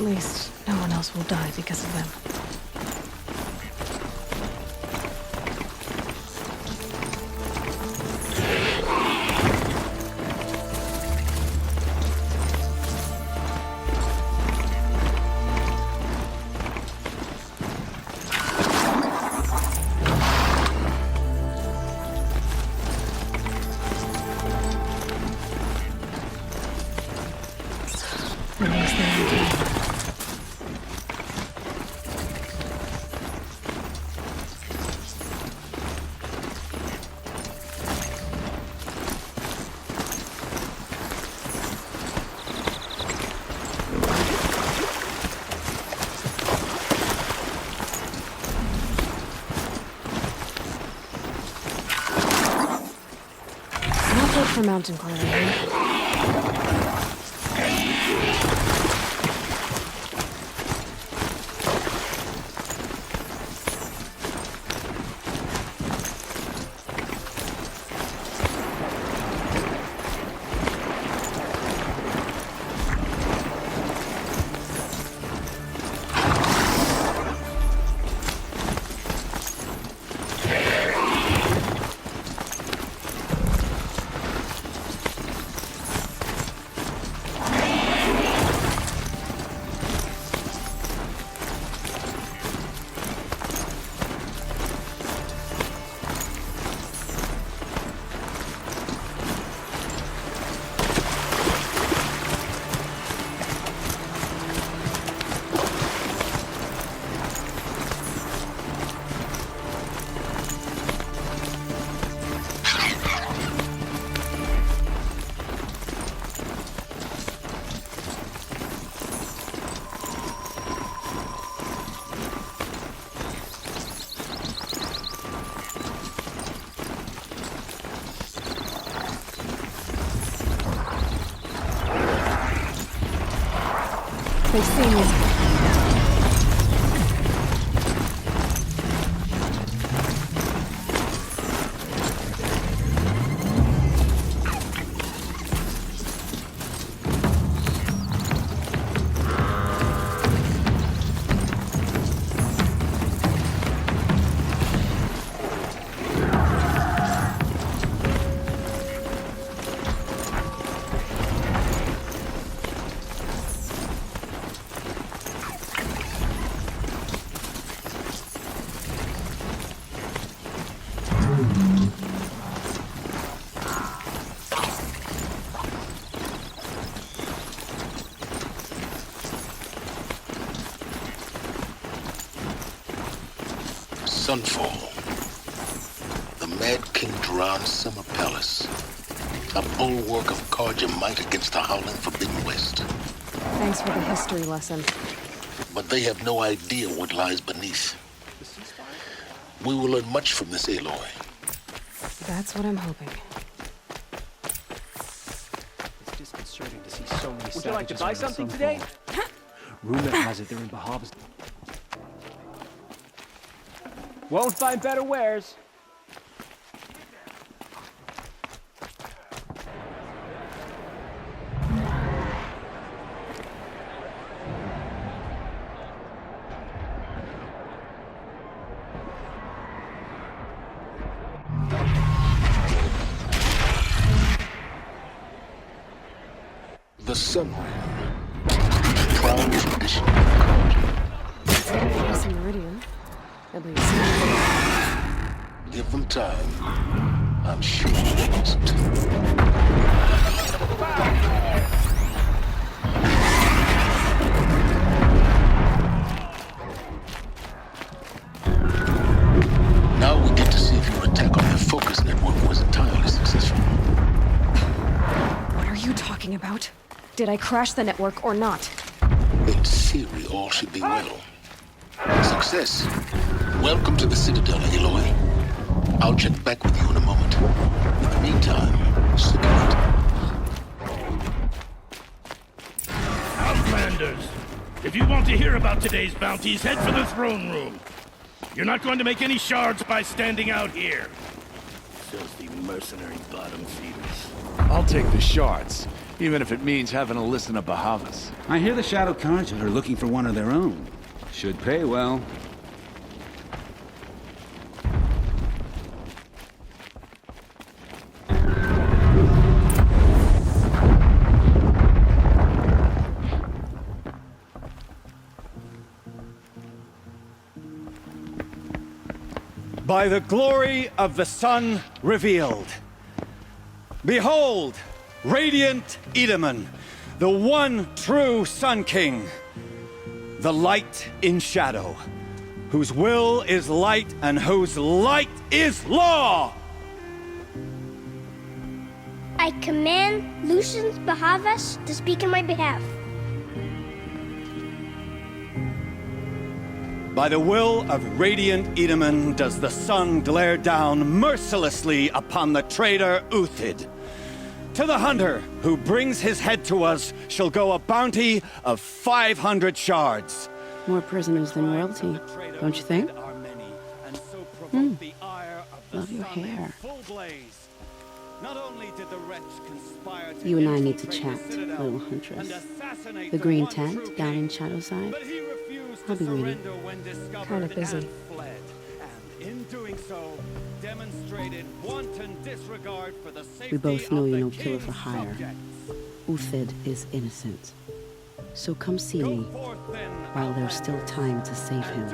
least, no one else will die because of them. For mountain climbing. They've seen you. Sunfall. The Mad King Duran's summer palace. A bulwark of Carja might against the howling Forbidden West. Thanks for the history lesson. But they have no idea what lies beneath. We will learn much from this, Aloy. That's what I'm hoping. It's disconcerting to see so many. Would you like to buy something today? Rumor has it they're in Bahav's. Won't find better wares. The Sun Ring. Proud tradition of Carja. It's a meridian. At least. Give them time. I'm sure they won't. Now we get to see if your attack on their focus network was entirely successful. What are you talking about? Did I crash the network or not? In theory, all should be well. Success. Welcome to the Citadel, Aloy. I'll check back with you in a moment. In the meantime, stick around. Outlanders, if you want to hear about today's bounties, head for the throne room. You're not going to make any shards by standing out here. Filthy mercenary bottom feeders. I'll take the shards. Even if it means having to listen to Bahavas. I hear the Shadow Cards are looking for one of their own. Should pay well. By the glory of the sun revealed. Behold, radiant Edaman, the one true Sun King, the light in shadow, whose will is light and whose light is law! I command Lucius Bahavas to speak in my behalf. By the will of radiant Edaman does the sun glare down mercilessly upon the traitor Uthid. To the hunter who brings his head to us shall go a bounty of 500 shards. More prisoners than royalty, don't you think? Love your hair. You and I need to chat, little huntress. The green tent down in Shadowside? I'll be waiting. Kind of busy. We both know you're no killer for hire. Uthid is innocent. So come see me while there's still time to save him.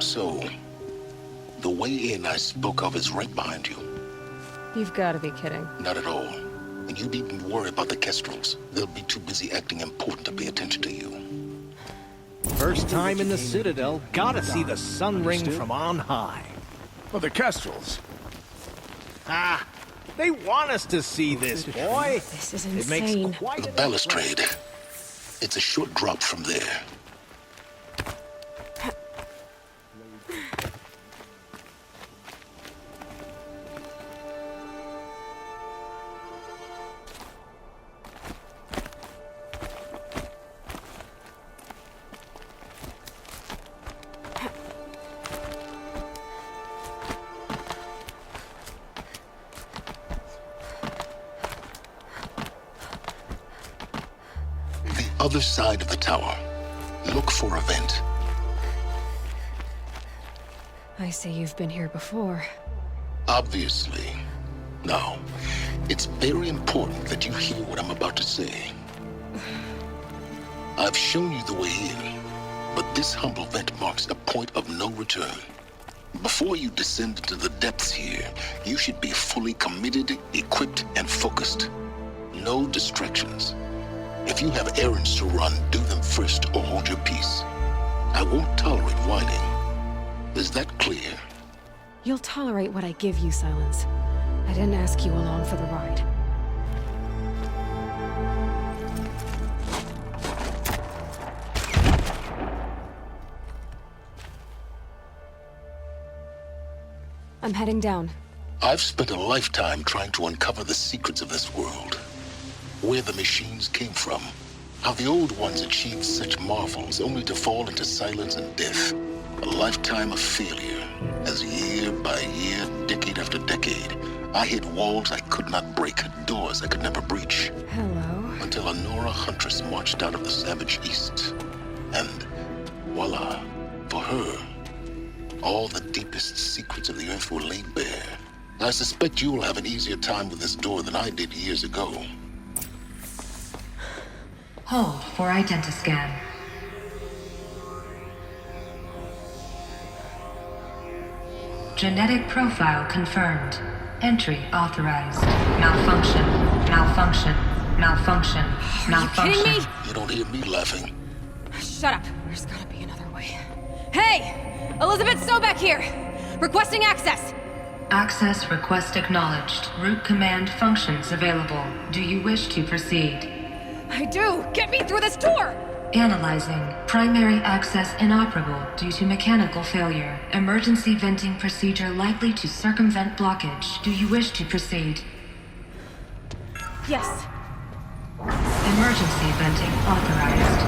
So, the way in I spoke of is right behind you. You've got to be kidding. Not at all. And you needn't worry about the Kestrels. They'll be too busy acting important to pay attention to you. First time in the Citadel, gotta see the sun ring from on high. Well, the Kestrels. Ah, they want us to see this, boy. This is It makes insane. quite The an balustrade. It's a short drop from there. Other side of the tower. Look for a vent. I see you've been here before. Obviously. Now, it's very important that you hear what I'm about to say. I've shown you the way in, but this humble vent marks a point of no return. Before you descend into the depths here, you should be fully committed, equipped, and focused. No distractions. If you have errands to run, do them first or hold your peace. I won't tolerate whining. Is that clear? You'll tolerate what I give you, Silence. I didn't ask you along for the ride. I'm heading down. I've spent a lifetime trying to uncover the secrets of this world. Where the machines came from. How the old ones achieved such marvels only to fall into silence and death. A lifetime of failure. As year by year, decade after decade, I hit walls I could not break, doors I could never breach. Hello. Until a Nora huntress marched out of the savage east. And voila, for her, all the deepest secrets of the earth were laid bare. I suspect you'll have an easier time with this door than I did years ago. Hold for identiscan. Genetic profile confirmed. Entry authorized. Malfunction. Malfunction. Malfunction. Malfunction. Kidding me? You don't hear me laughing. Shut up. There's gotta be another way. Hey! Elizabeth Sobeck here! Requesting access! Access request acknowledged. Root command functions available. Do you wish to proceed? I do! Get me through this door! Analyzing. Primary access inoperable due to mechanical failure. Emergency venting procedure likely to circumvent blockage. Do you wish to proceed? Yes. Emergency venting authorized.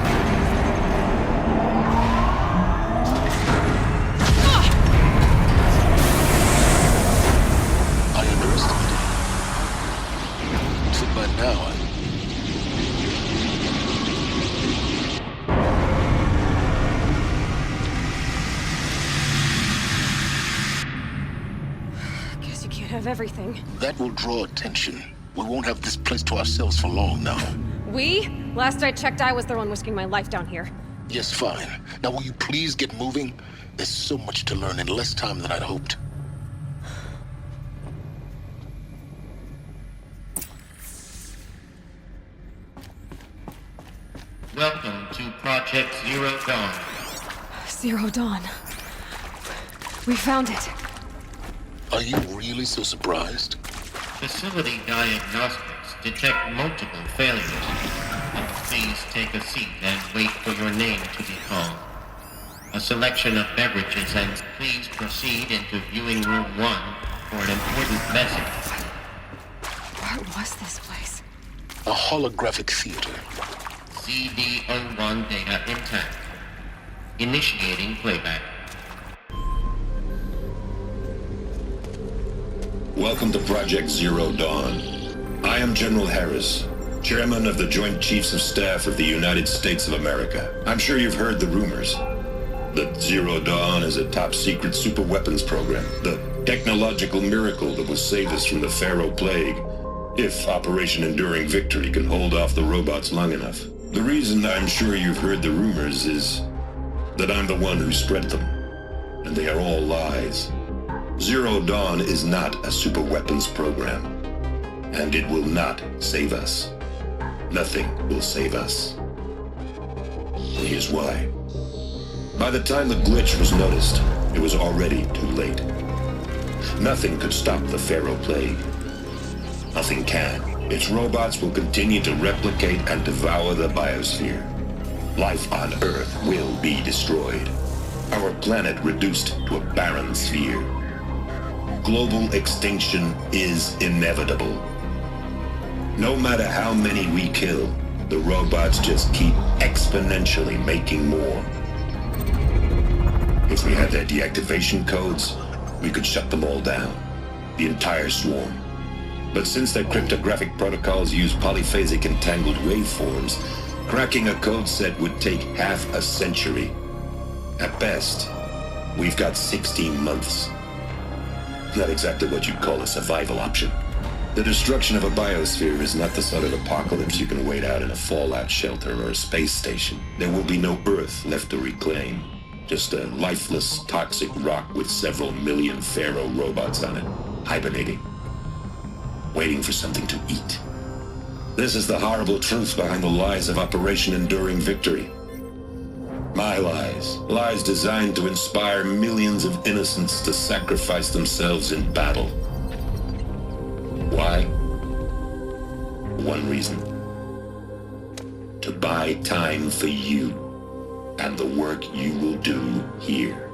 I underestimated. So by of everything. That will draw attention. We won't have this place to ourselves for long now. We? Last I checked, I was the one risking my life down here. Yes, fine. Now will you please get moving? There's so much to learn in less time than I'd hoped. Welcome to Project Zero Dawn. Zero Dawn. We found it. Are you really so surprised? Facility diagnostics detect multiple failures. Please take a seat and wait for your name to be called. A selection of beverages, and please proceed into viewing room 1 for an important message. What was this place? A holographic theater. ZEOR data intact. Initiating playback. Welcome to Project Zero Dawn. I am General Harris, Chairman of the Joint Chiefs of Staff of the United States of America. I'm sure you've heard the rumors that Zero Dawn is a top-secret super-weapons program, the technological miracle that will save us from the Pharaoh Plague, if Operation Enduring Victory can hold off the robots long enough. The reason I'm sure you've heard the rumors is that I'm the one who spread them, and they are all lies. Zero Dawn is not a super-weapons program, and it will not save us. Nothing will save us. And here's why. By the time the glitch was noticed, it was already too late. Nothing could stop the Pharaoh Plague. Nothing can. Its robots will continue to replicate and devour the biosphere. Life on Earth will be destroyed. Our planet reduced to a barren sphere. Global extinction is inevitable. No matter how many we kill, the robots just keep exponentially making more. If we had their deactivation codes, we could shut them all down, the entire swarm. But since their cryptographic protocols use polyphasic entangled waveforms, cracking a code set would take half a century. At best, we've got 16 months. Not exactly what you'd call a survival option. The destruction of a biosphere is not the sort of apocalypse you can wait out in a fallout shelter or a space station. There will be no Earth left to reclaim. Just a lifeless, toxic rock with several million Pharaoh robots on it, hibernating, waiting for something to eat. This is the horrible truth behind the lies of Operation Enduring Victory. My lies. Lies designed to inspire millions of innocents to sacrifice themselves in battle. Why? One reason. To buy time for you and the work you will do here.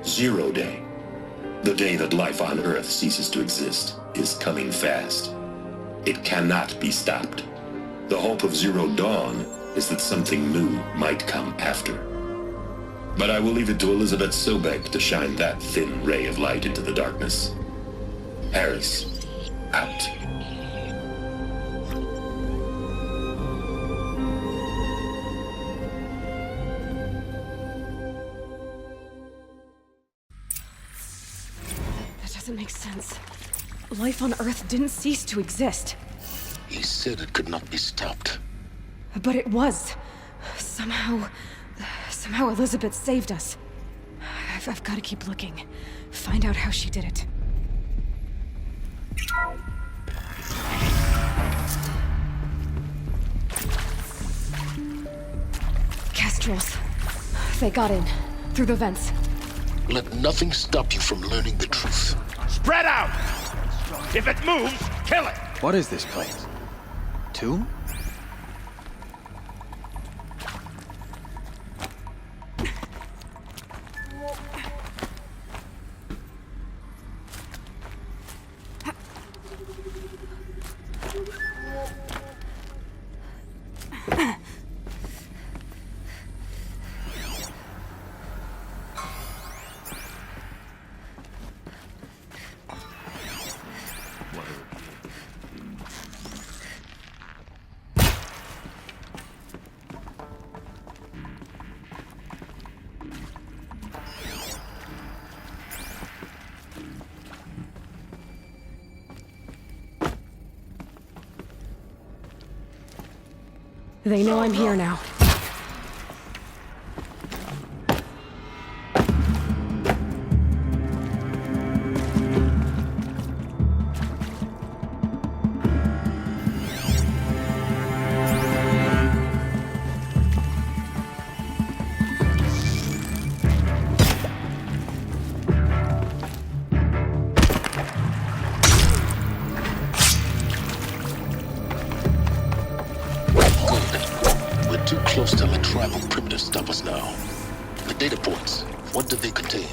Zero Day, the day that life on Earth ceases to exist, is coming fast. It cannot be stopped. The hope of Zero Dawn is that something new might come after. But I will leave it to Elizabeth Sobek to shine that thin ray of light into the darkness. Harris, out. That doesn't make sense. Life on Earth didn't cease to exist. He said it could not be stopped. But it was. Somehow Elizabeth saved us. I've got to keep looking. Find out how she did it. Kestrels. They got in. Through the vents. Let nothing stop you from learning the truth. Spread out! If it moves, kill it! What is this place? Tomb? They know I'm here now. Too close to the tribal perimeter to stop us now. The data points, what do they contain?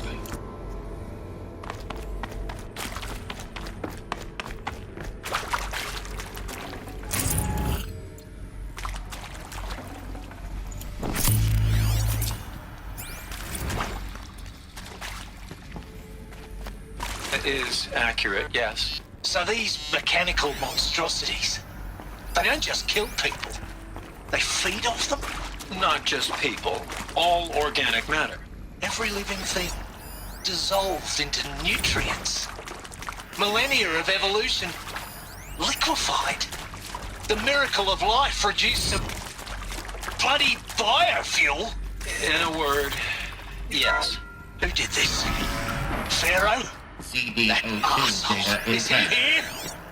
It is accurate, yes. So these mechanical monstrosities, they don't just kill people. They feed off them? Not just people. All organic matter. Every living thing dissolved into nutrients. Millennia of evolution liquefied. The miracle of life reduced to bloody biofuel. In a word, yes. Who did this? Pharaoh? ZEOD data Is he here?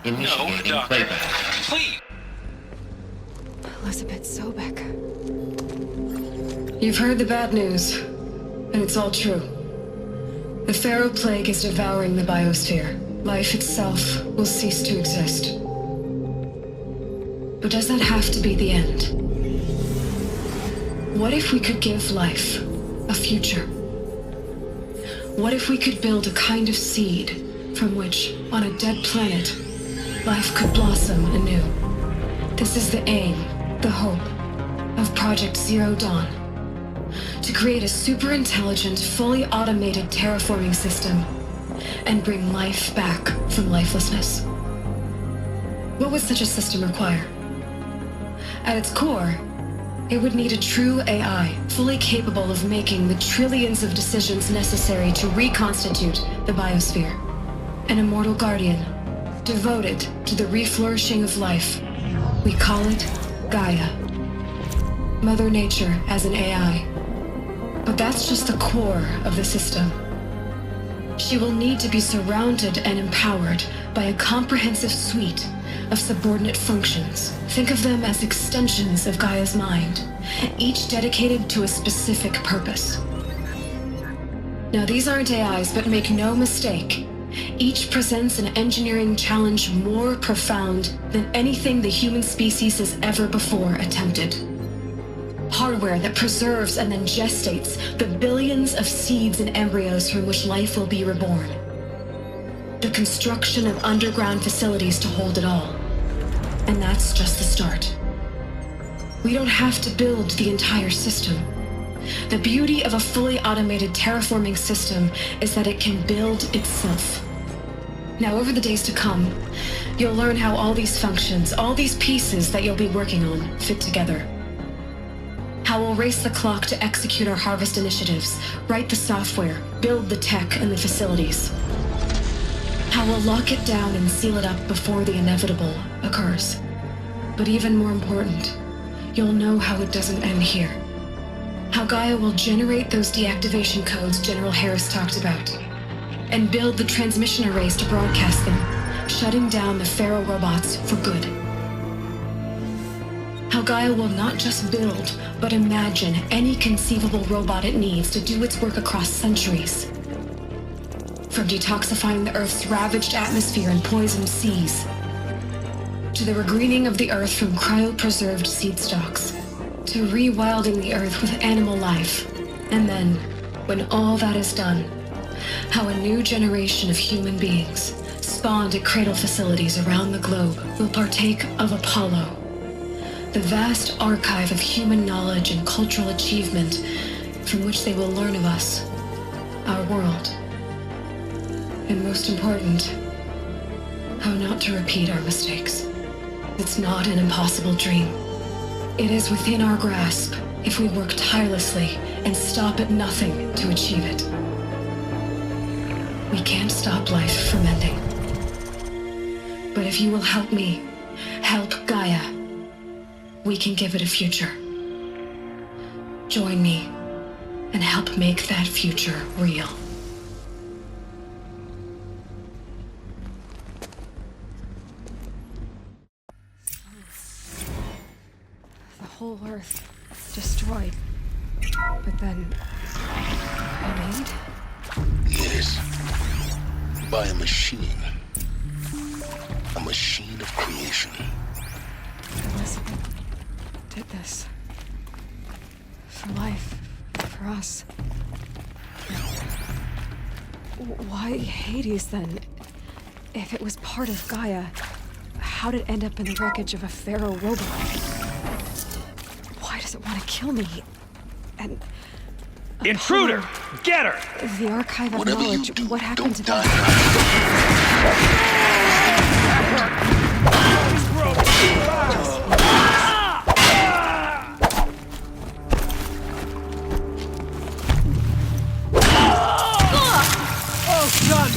Initiating No, playback. Please. Elizabeth Sobek. You've heard the bad news, and it's all true. The Pharaoh Plague is devouring the biosphere. Life itself will cease to exist. But does that have to be the end? What if we could give life a future? What if we could build a kind of seed from which, on a dead planet, life could blossom anew? This is the aim, the hope, of Project ZEOR DAWN. To create a super-intelligent, fully automated terraforming system and bring life back from lifelessness. What would such a system require? At its core, it would need a true AI, fully capable of making the trillions of decisions necessary to reconstitute the biosphere. An immortal guardian, devoted to the reflourishing of life. We call it Gaia. Mother Nature as an AI. But that's just the core of the system. She will need to be surrounded and empowered by a comprehensive suite of subordinate functions. Think of them as extensions of Gaia's mind, each dedicated to a specific purpose. Now, these aren't AIs, but make no mistake, each presents an engineering challenge more profound than anything the human species has ever before attempted. Hardware that preserves and then gestates the billions of seeds and embryos from which life will be reborn. The construction of underground facilities to hold it all. And that's just the start. We don't have to build the entire system. The beauty of a fully automated terraforming system is that it can build itself. Now, over the days to come, you'll learn how all these functions, all these pieces that you'll be working on, fit together. How we'll race the clock to execute our harvest initiatives, write the software, build the tech and the facilities. How we'll lock it down and seal it up before the inevitable occurs. But even more important, you'll know how it doesn't end here. How Gaia will generate those deactivation codes General Harris talked about, and build the transmission arrays to broadcast them, shutting down the Pharaoh robots for good. How Gaia will not just build, but imagine any conceivable robot it needs to do its work across centuries. From detoxifying the Earth's ravaged atmosphere and poisoned seas, to the regreening of the Earth from cryopreserved seed stalks, to rewilding the Earth with animal life. And then, when all that is done, how a new generation of human beings, spawned at cradle facilities around the globe, will partake of Apollo, the vast archive of human knowledge and cultural achievement from which they will learn of us, our world. And most important, how not to repeat our mistakes. It's not an impossible dream. It is within our grasp if we work tirelessly and stop at nothing to achieve it. We can't stop life from ending. But if you will help me, help Gaia, we can give it a future. Join me and help make that future real. The whole Earth destroyed, but then remade? Yes. By a machine. A machine of creation. Elizabeth did this. For life. For us. Why Hades, then? If it was part of Gaia, how'd it end up in the wreckage of a pharaoh robot? Why does it want to kill me? And... Intruder! Get her! The archive of Whatever knowledge. you do, What happened to don't Oh, son!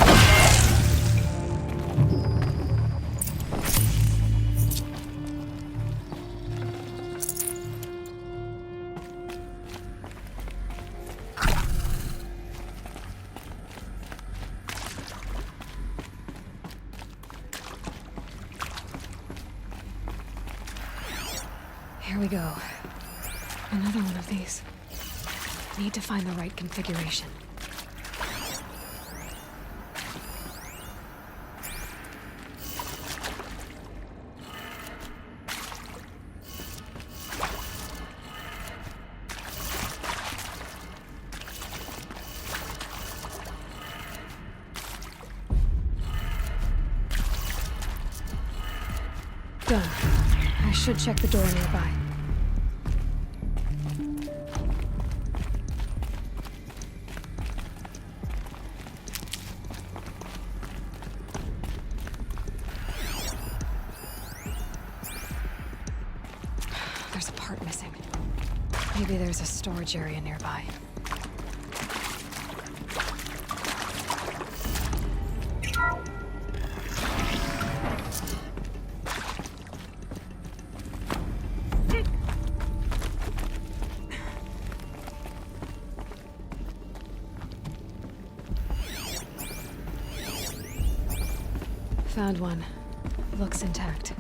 Here we go. Another one of these. Need to find the right configuration. Done. I should check the door nearby. There's a part missing. Maybe there's a storage area nearby. Found one. Looks intact.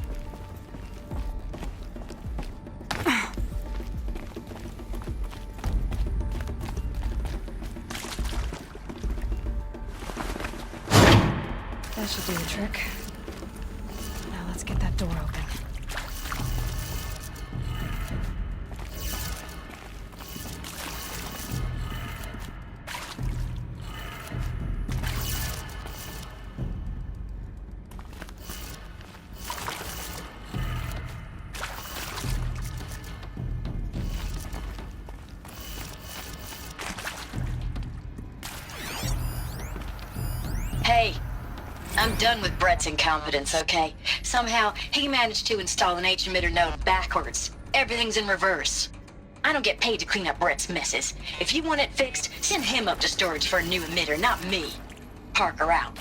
That should do the trick. Now let's get that door open. Hey, I'm done with Brett's incompetence, okay? Somehow, he managed to install an H-emitter node backwards. Everything's in reverse. I don't get paid to clean up Brett's messes. If you want it fixed, send him up to storage for a new emitter, not me. Parker out.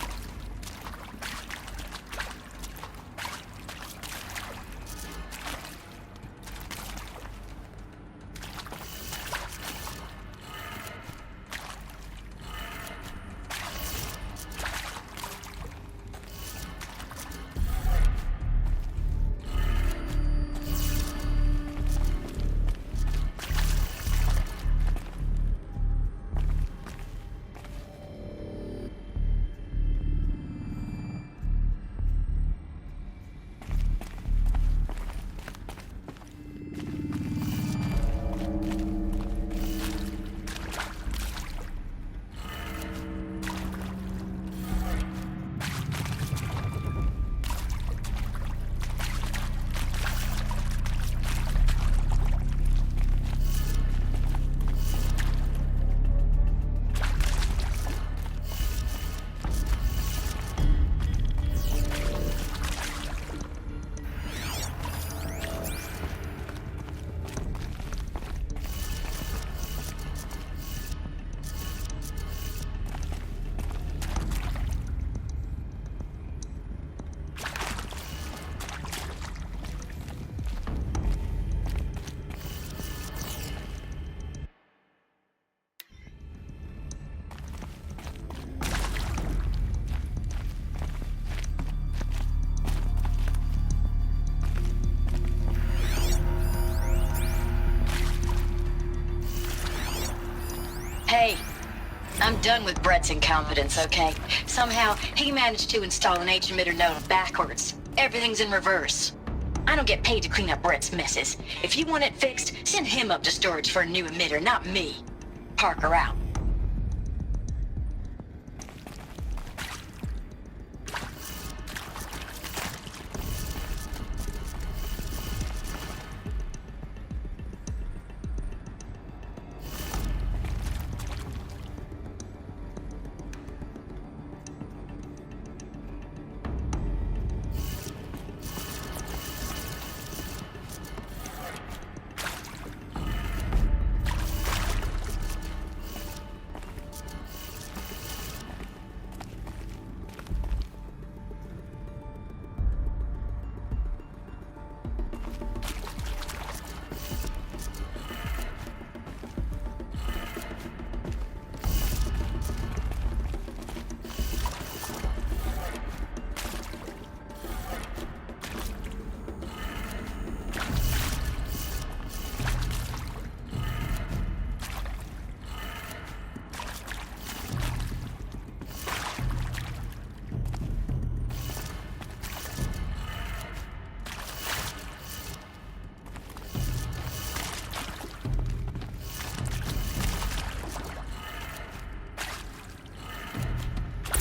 I'm done with Brett's incompetence, okay? Somehow, he managed to install an H-emitter node backwards. Everything's in reverse. I don't get paid to clean up Brett's messes. If you want it fixed, send him up to storage for a new emitter, not me. Parker out.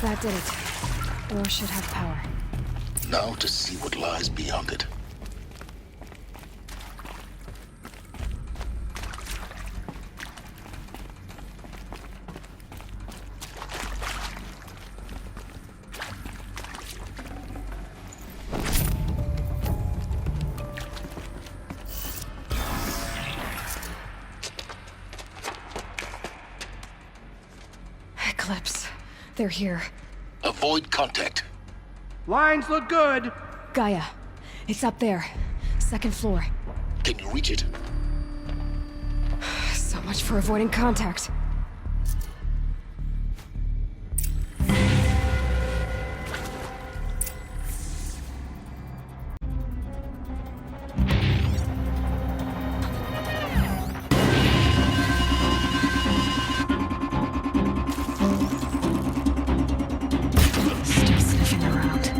That did it. Door should have power. Now to see what lies beyond it. Eclipse. They're here. Avoid contact. Lines look good. Gaia. It's up there. Second floor. Can you reach it? So much for avoiding contact. Still sniffing around.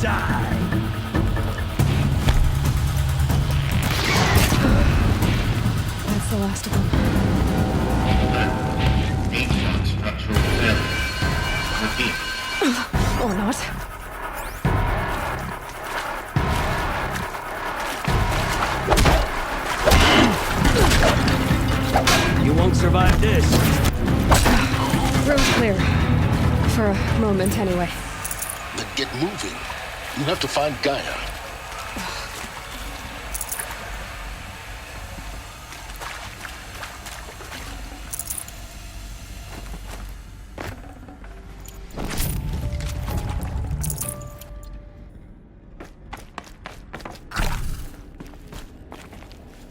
die. That's the last of them. H-shock structural failure. Repeat. Or not. You won't survive this. Room's clear. For a moment, anyway. Then get moving. You have to find Gaia.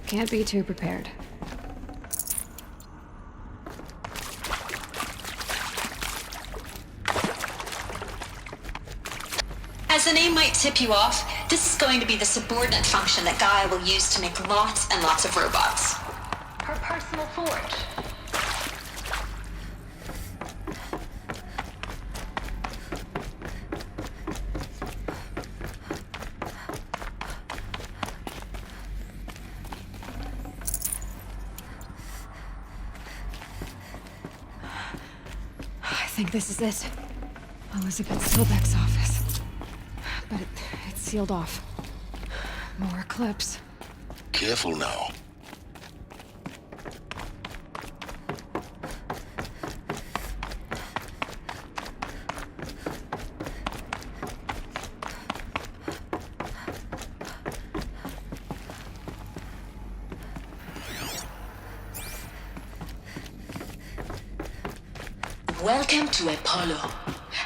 Can't be too prepared. As the name might tip you off, this is going to be the subordinate function that Gaia will use to make lots and lots of robots. Her personal forge. I think this is it. Elizabeth Silbeck's office. But it's sealed off. More clips. Careful now. Welcome to Apollo,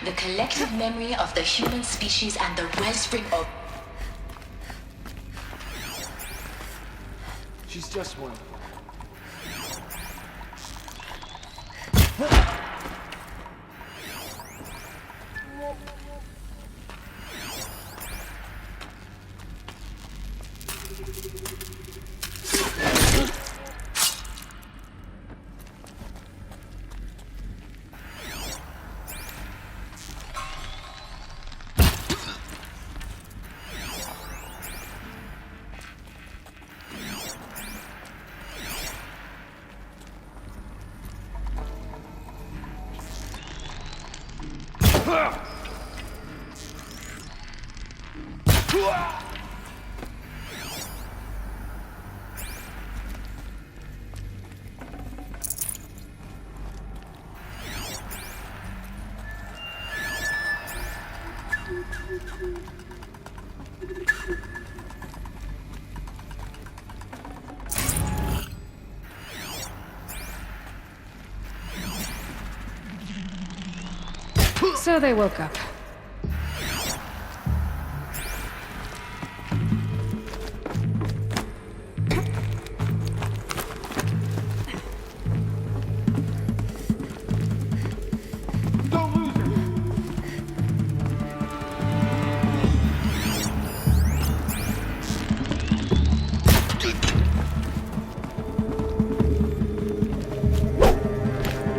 the collective memory of the human species and the wellspring of... She's just one. So they woke up.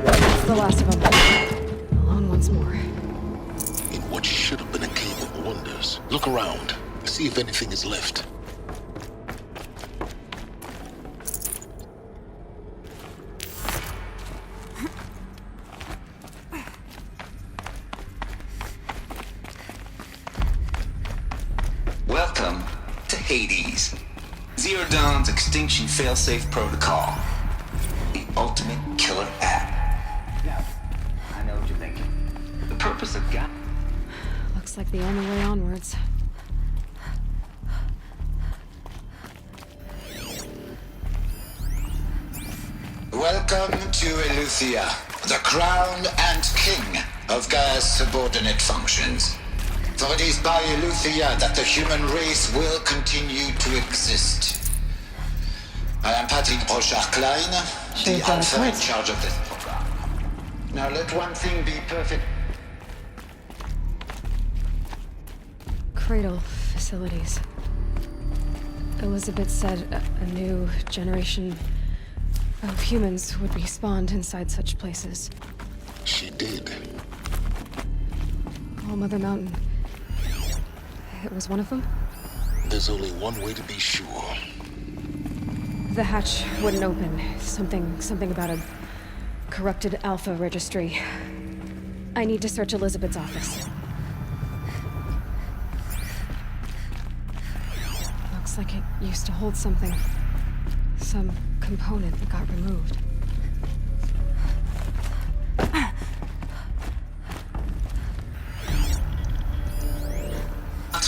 That's the last of them. Alone once more. In what should have been a cave of wonders. Look around. See if anything is left. Welcome to Hades. ZEOR DAWN's extinction failsafe protocol. The ultimate killer app. Yeah, I know what you're thinking. The purpose of God. Looks like the only way onwards. Welcome to Eleuthia, the crown and king of Gaia's subordinate functions. For it is by Eleuthia that the human race will continue to exist. I am Patrick Brochard-Klein, the alpha in charge of this program. Now let one thing be perfect. Cradle facilities. Elizabeth said a new generation of humans would be spawned inside such places. She did. All Mother Mountain. it was one of them? There's only one way to be sure. The hatch wouldn't open. Something about a corrupted Alpha registry. I need to search Elizabeth's office. Looks like it used to hold something. Some component that got removed.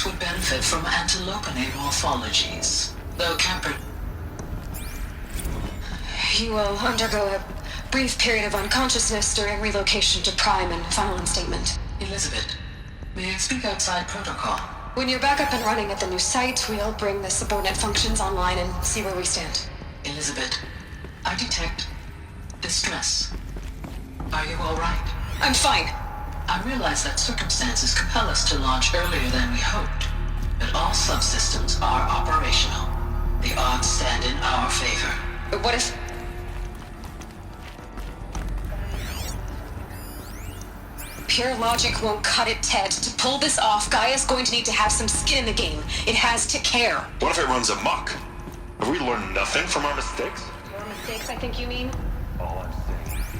Would benefit from antilopinae morphologies, though Camper... You will undergo a brief period of unconsciousness during relocation to Prime and final instatement. Elizabeth, may I speak outside protocol? When you're back up and running at the new site, we'll bring the subordinate functions online and see where we stand. Elizabeth, I detect distress. Are you all right? I'm fine. I realize that circumstances compel us to launch earlier than we hoped, but all subsystems are operational. The odds stand in our favor. But what if... Pure logic won't cut it, Ted. To pull this off, Gaia's going to need to have some skin in the game. It has to care. What if it runs amok? Have we learned nothing from our mistakes? Your mistakes, I think you mean? All I'm saying is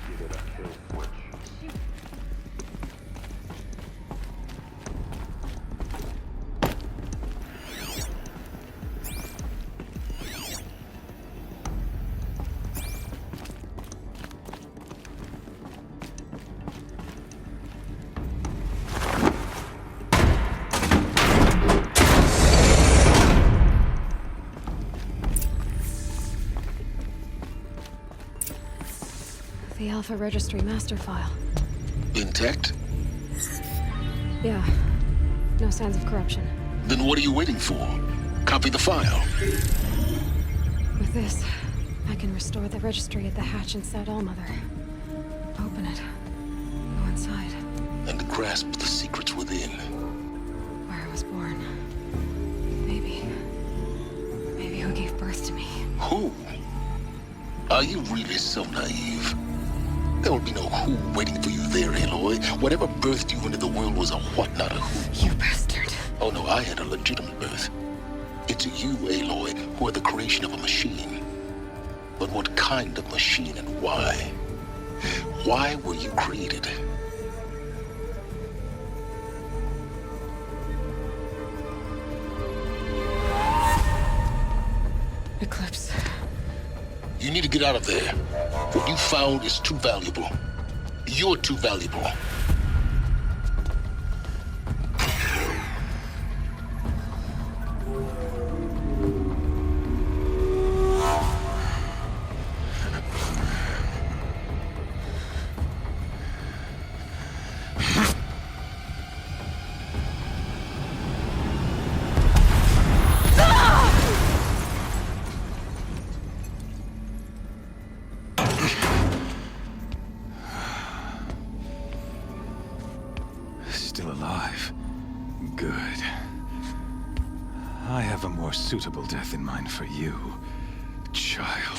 give it a kill switch. The Alpha Registry master file. Intact? Yeah. No signs of corruption. Then what are you waiting for? Copy the file. With this, I can restore the registry at the hatch inside Allmother. Open it. Go inside. And grasp the secrets within. Where I was born. Maybe who gave birth to me. Who? Are you really so naive? There will be no who waiting for you there, Aloy. Whatever birthed you into the world was a what, not a who. You bastard. Oh no, I had a legitimate birth. It's you, Aloy, who are the creation of a machine. But what kind of machine and why? Why were you created? Eclipse. You need to get out of there. What you found is too valuable. You're too valuable. Still alive. Good. I have a more suitable death in mind for you, child.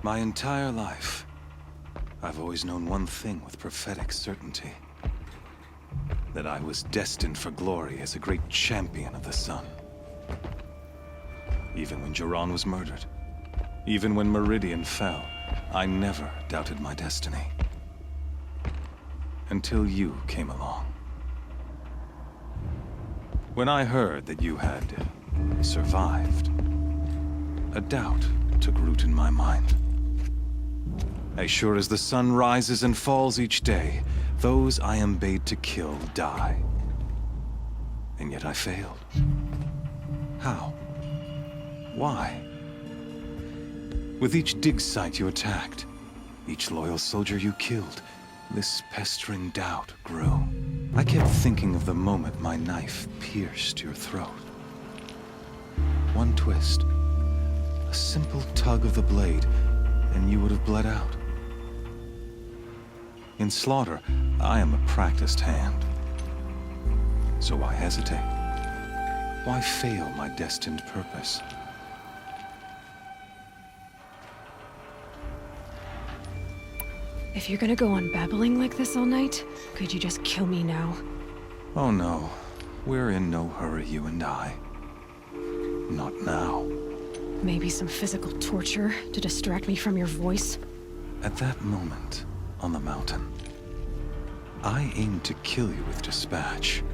My entire life, I've always known one thing with prophetic certainty. That I was destined for glory as a great champion of the sun. Even when Jiran was murdered, even when Meridian fell, I never doubted my destiny. Until you came along. When I heard that you had survived, a doubt took root in my mind. As sure as the sun rises and falls each day, those I am bade to kill die. And yet I failed. How? Why? With each dig site you attacked, each loyal soldier you killed, this pestering doubt grew. I kept thinking of the moment my knife pierced your throat. One twist, a simple tug of the blade, and you would have bled out. In slaughter, I am a practiced hand. So why hesitate? Why fail my destined purpose? If you're gonna go on babbling like this all night, could you just kill me now? Oh no, we're in no hurry, you and I. Not now. Maybe some physical torture to distract me from your voice? At that moment, on the mountain, I aimed to kill you with dispatch,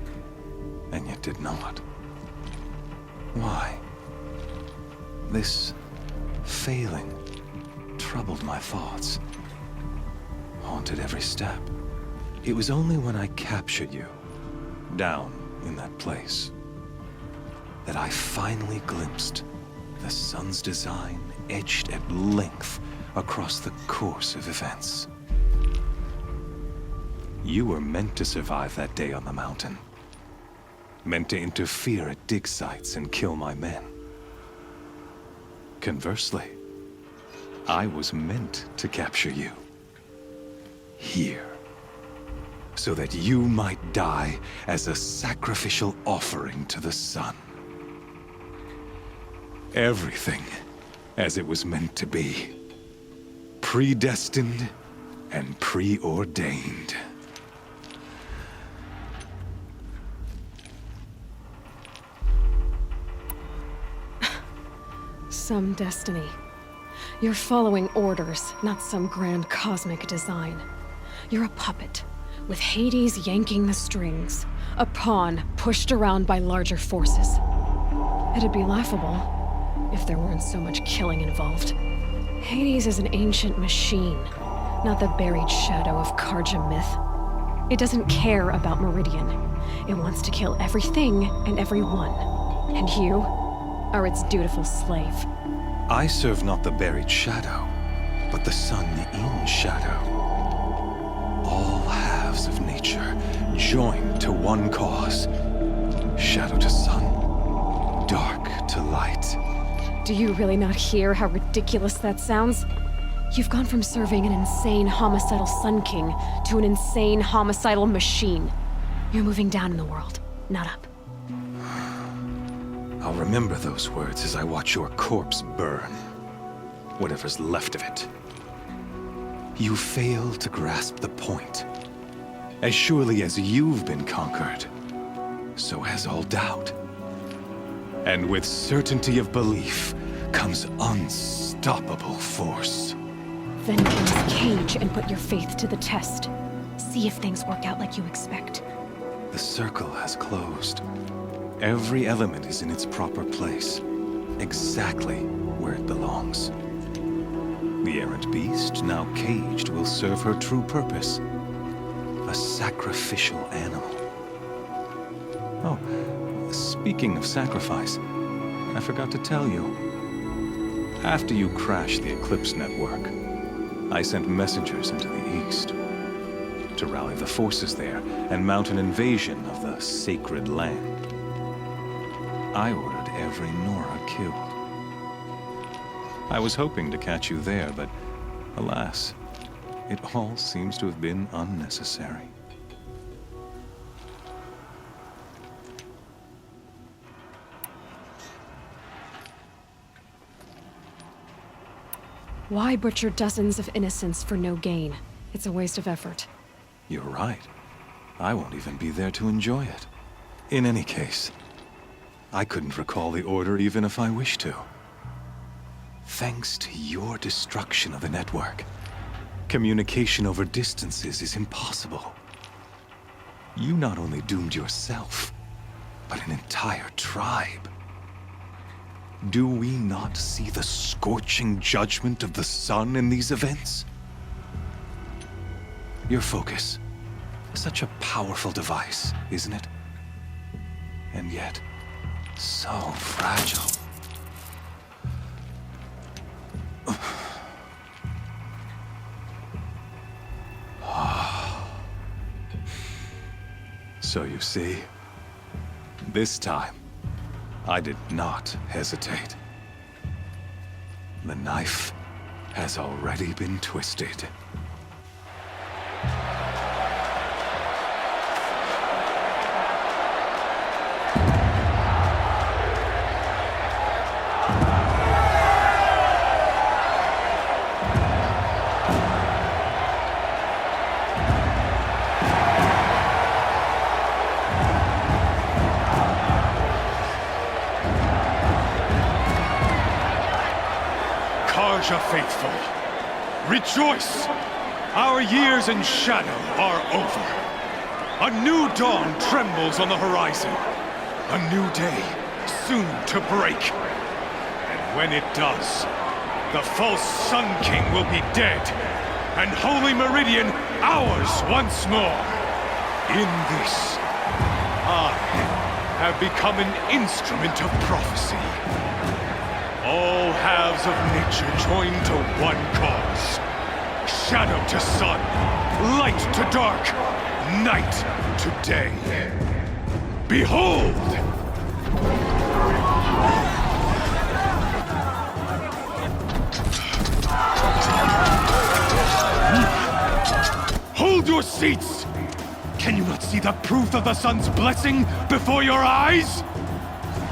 and yet did not. Why? This failing troubled my thoughts, haunted every step. It was only when I captured you, down in that place, that I finally glimpsed the sun's design etched at length across the course of events. You were meant to survive that day on the mountain. Meant to interfere at dig sites and kill my men. Conversely, I was meant to capture you. Here. So that you might die as a sacrificial offering to the sun. Everything as it was meant to be. Predestined and preordained. Some destiny. You're following orders, not some grand cosmic design. You're a puppet, with Hades yanking the strings. A pawn pushed around by larger forces. It'd be laughable if there weren't so much killing involved. Hades is an ancient machine, not the buried shadow of Karja myth. It doesn't care about Meridian. It wants to kill everything and everyone. And you are its dutiful slave. I serve not the buried shadow, but the sun in shadow. All halves of nature joined to one cause. Shadow to sun, dark to light. Do you really not hear how ridiculous that sounds? You've gone from serving an insane homicidal Sun King to an insane homicidal machine. You're moving down in the world, not up. I'll remember those words as I watch your corpse burn. Whatever's left of it. You fail to grasp the point. As surely as you've been conquered, so has all doubt. And with certainty of belief comes unstoppable force. Then get this cage and put your faith to the test. See if things work out like you expect. The circle has closed. Every element is in its proper place, exactly where it belongs. The errant beast, now caged, will serve her true purpose. A sacrificial animal. Oh, speaking of sacrifice, I forgot to tell you. After you crashed the Eclipse network, I sent messengers into the east to rally the forces there and mount an invasion of the sacred land. I ordered every Nora killed. I was hoping to catch you there, but alas, it all seems to have been unnecessary. Why butcher dozens of innocents for no gain? It's a waste of effort. You're right. I won't even be there to enjoy it. In any case, I couldn't recall the order even if I wished to. Thanks to your destruction of the network, communication over distances is impossible. You not only doomed yourself, but an entire tribe. Do we not see the scorching judgment of the sun in these events? Your focus, such a powerful device, isn't it? And yet, so fragile. So you see, this time, I did not hesitate. The knife has already been twisted. Marja faithful, rejoice! Our years in shadow are over. A new dawn trembles on the horizon. A new day soon to break. And when it does, the false Sun King will be dead, and Holy Meridian ours once more. In this, I have become an instrument of prophecy. All halves of nature join to one cause. Shadow to sun, light to dark, night to day. Behold! Hold your seats! Can you not see the proof of the sun's blessing before your eyes?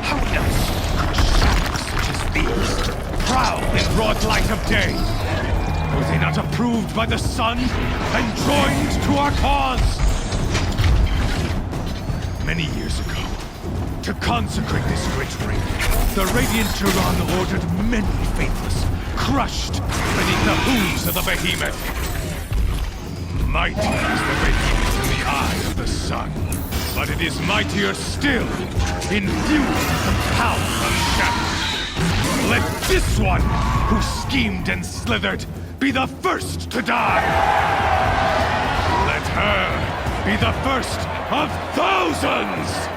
How else could shadows such as these prowl in broad light of day? Were they not approved by the sun and joined to our cause? Many years ago, to consecrate this great ring, the Radiant Turan ordered many faithless, crushed beneath the hooves of the behemoth. Mighty is the behemoth in the eye of the sun, but it is mightier still, infused with the power of shadow. Let this one, who schemed and slithered, be the first to die! Let her be the first of thousands!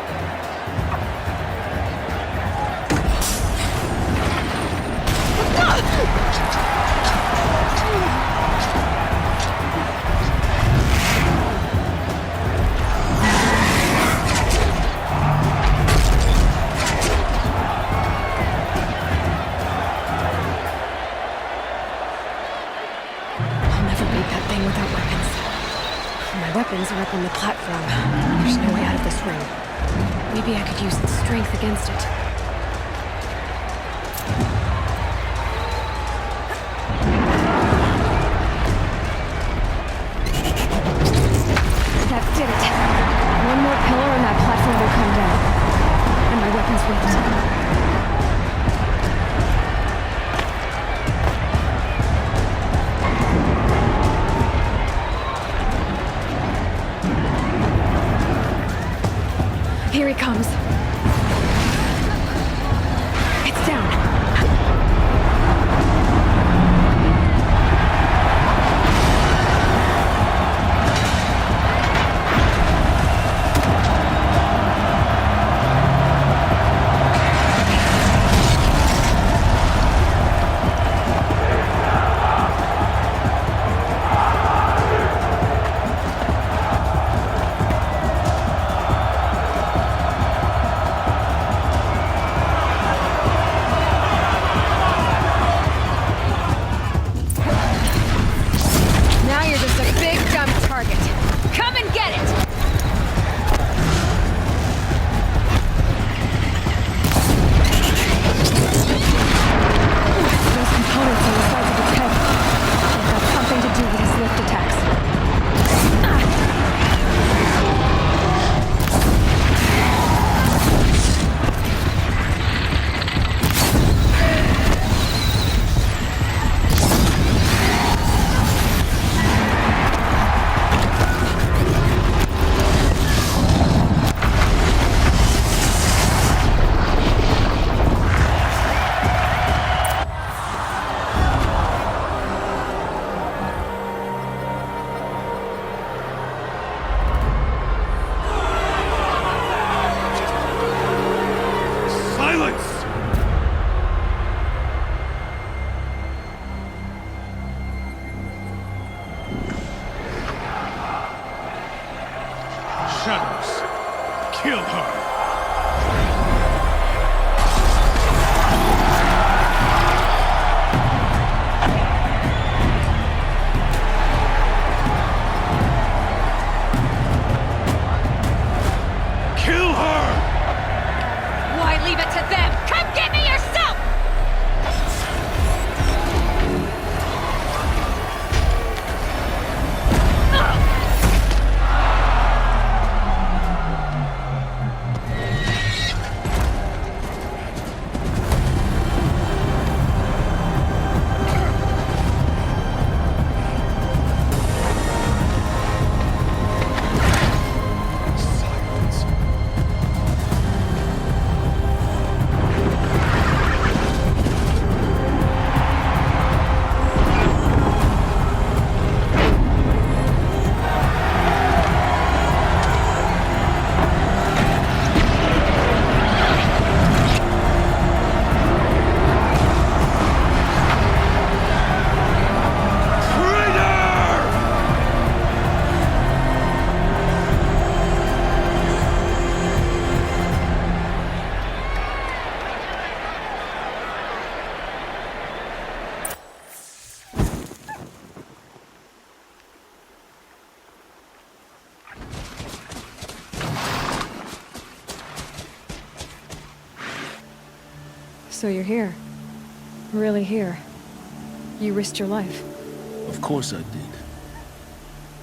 Weapons are up on the platform. There's no way out of this room. Maybe I could use its strength against it. That did it. One more pillar and that platform will come down. And my weapons will. Here he comes. It's down. Shadows, kill her! Kill her! Why leave it to them? So you're here. Really here. You risked your life. Of course I did.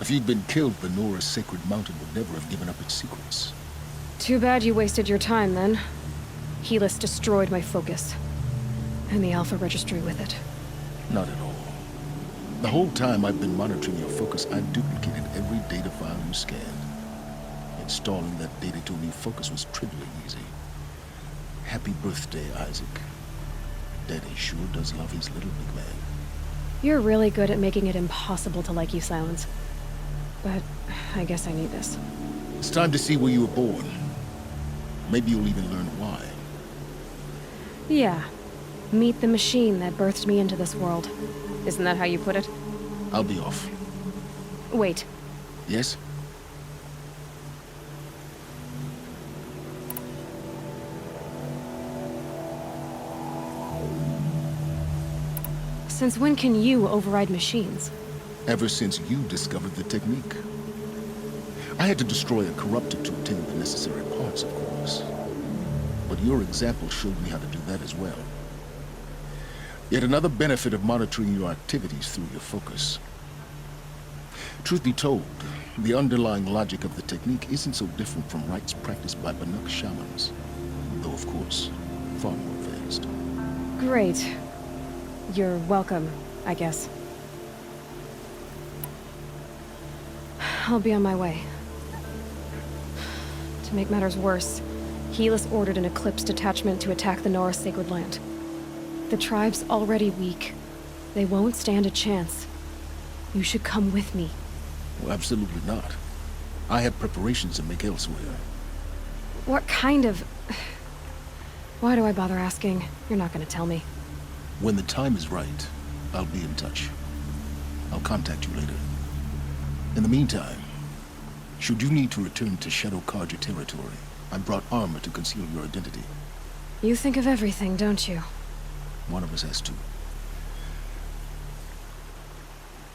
If you'd been killed, Venora's sacred mountain would never have given up its secrets. Too bad you wasted your time, then. Helis destroyed my focus. And the Alpha Registry with it. Not at all. The whole time I've been monitoring your focus, I've duplicated every data file you scanned. Installing that data to a new focus was trivially easy. Happy birthday, Isaac. Daddy sure does love his little big man. You're really good at making it impossible to like you, Silence. But I guess I need this. It's time to see where you were born. Maybe you'll even learn why. Yeah. Meet the machine that birthed me into this world. Isn't that how you put it? I'll be off. Wait. Yes? Since when can you override machines? Ever since you discovered the technique. I had to destroy a corruptor to obtain the necessary parts, of course. But your example showed me how to do that as well. Yet another benefit of monitoring your activities through your focus. Truth be told, the underlying logic of the technique isn't so different from rites practiced by Banuk shamans. Though, of course, far more advanced. Great. You're welcome, I guess. I'll be on my way. To make matters worse, Helis ordered an Eclipse detachment to attack the Norris Sacred Land. The tribe's already weak. They won't stand a chance. You should come with me. Well, absolutely not. I have preparations to make elsewhere. What kind of... Why do I bother asking? You're not gonna tell me. When the time is right, I'll be in touch. I'll contact you later. In the meantime, should you need to return to Shadow Karja territory, I brought armor to conceal your identity. You think of everything, don't you? One of us has to.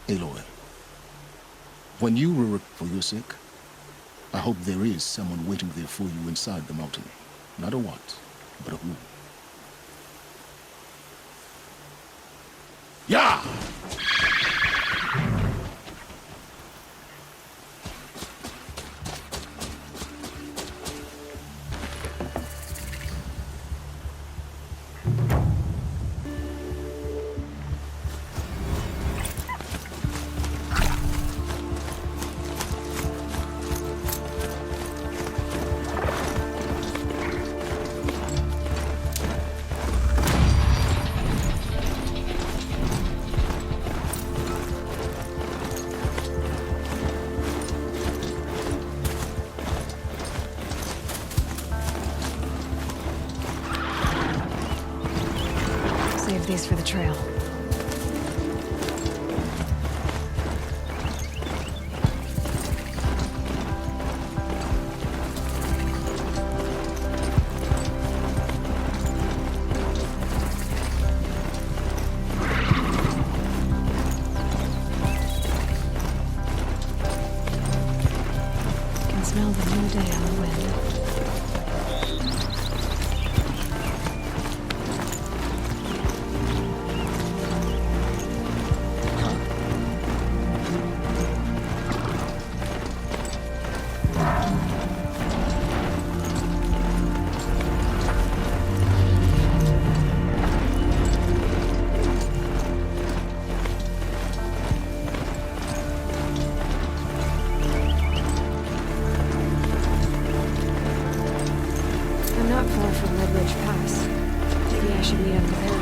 Aloy, when you were for your sake, I hope there is someone waiting there for you inside the mountain. Not a what, but a who. Yeah! Save these for the trail. Can smell the new day on the wind. I'm not far from Red Ridge Pass. Maybe I should meet up with Eric.